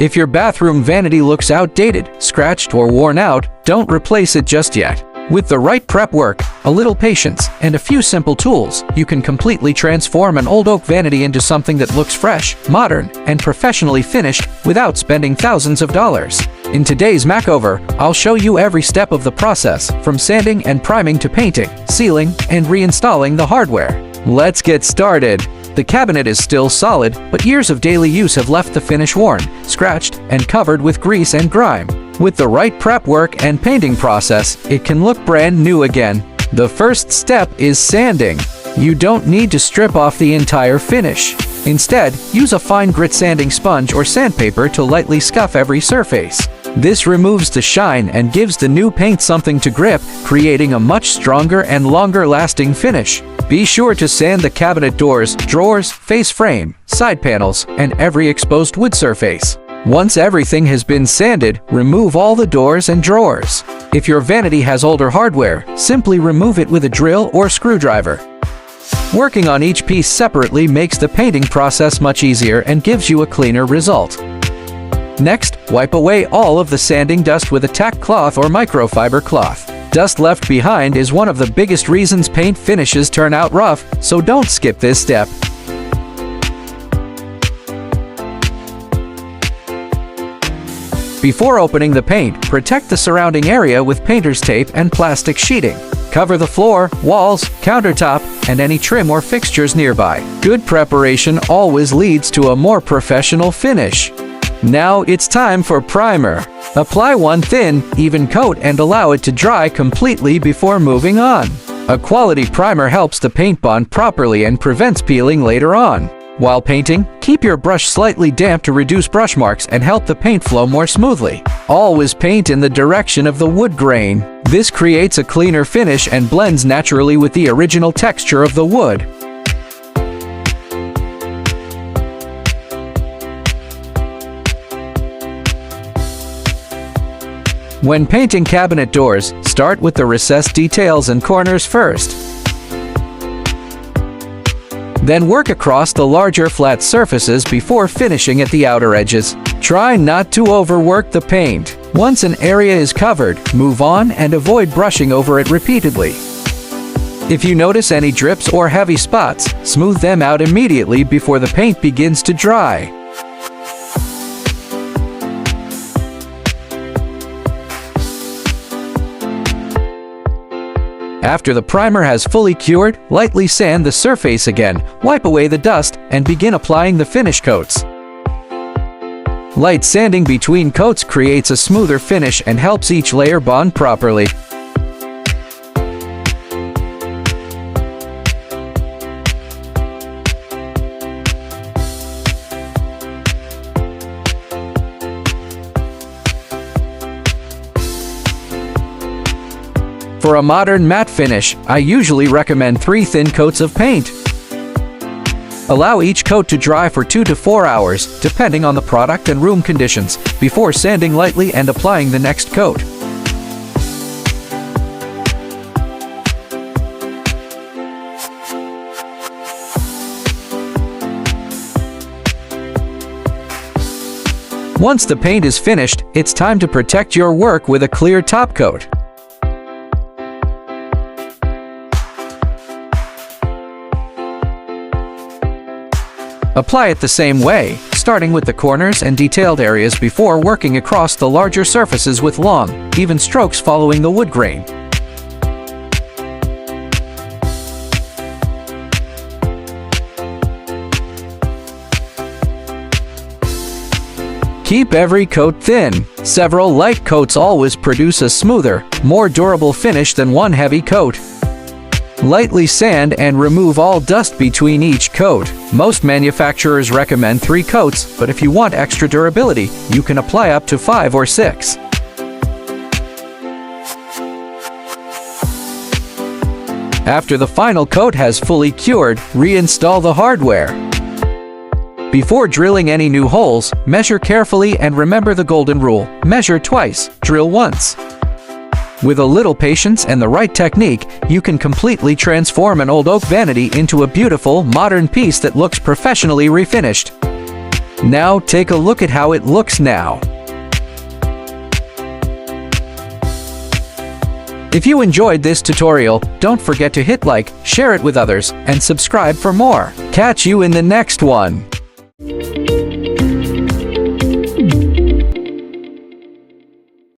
If your bathroom vanity looks outdated, scratched, or worn out, don't replace it just yet. With the right prep work, a little patience, and a few simple tools, you can completely transform an old oak vanity into something that looks fresh, modern, and professionally finished without spending thousands of dollars. In today's makeover, I'll show you every step of the process, from sanding and priming to painting, sealing, and reinstalling the hardware. Let's get started. The cabinet is still solid, but years of daily use have left the finish worn, scratched, and covered with grease and grime. With the right prep work and painting process, it can look brand new again. The first step is sanding. You don't need to strip off the entire finish. Instead, use a fine grit sanding sponge or sandpaper to lightly scuff every surface. This removes the shine and gives the new paint something to grip, creating a much stronger and longer-lasting finish. Be sure to sand the cabinet doors, drawers, face frame, side panels, and every exposed wood surface. Once everything has been sanded, remove all the doors and drawers. If your vanity has older hardware, simply remove it with a drill or screwdriver. Working on each piece separately makes the painting process much easier and gives you a cleaner result. Next, wipe away all of the sanding dust with a tack cloth or microfiber cloth. Dust left behind is one of the biggest reasons paint finishes turn out rough, so don't skip this step. Before opening the paint, protect the surrounding area with painter's tape and plastic sheeting. Cover the floor, walls, countertop, and any trim or fixtures nearby. Good preparation always leads to a more professional finish. Now it's time for primer. Apply one thin, even coat and allow it to dry completely before moving on. A quality primer helps the paint bond properly and prevents peeling later on. While painting, keep your brush slightly damp to reduce brush marks and help the paint flow more smoothly. Always paint in the direction of the wood grain. This creates a cleaner finish and blends naturally with the original texture of the wood. When painting cabinet doors, start with the recessed details and corners first. Then work across the larger flat surfaces before finishing at the outer edges. Try not to overwork the paint. Once an area is covered, move on and avoid brushing over it repeatedly. If you notice any drips or heavy spots, smooth them out immediately before the paint begins to dry. After the primer has fully cured, lightly sand the surface again, wipe away the dust, and begin applying the finish coats. Light sanding between coats creates a smoother finish and helps each layer bond properly. For a modern matte finish, I usually recommend 3 thin coats of paint. Allow each coat to dry for 2 to 4 hours, depending on the product and room conditions, before sanding lightly and applying the next coat. Once the paint is finished, it's time to protect your work with a clear top coat. Apply it the same way, starting with the corners and detailed areas before working across the larger surfaces with long, even strokes following the wood grain. Keep every coat thin. Several light coats always produce a smoother, more durable finish than one heavy coat. Lightly sand and remove all dust between each coat. Most manufacturers recommend 3 coats, but if you want extra durability, you can apply up to 5 or 6. After the final coat has fully cured, reinstall the hardware. Before drilling any new holes, measure carefully and remember the golden rule: measure twice, drill once. With a little patience and the right technique, you can completely transform an old oak vanity into a beautiful, modern piece that looks professionally refinished. Now take a look at how it looks now. If you enjoyed this tutorial, don't forget to hit like, share it with others, and subscribe for more. Catch you in the next one.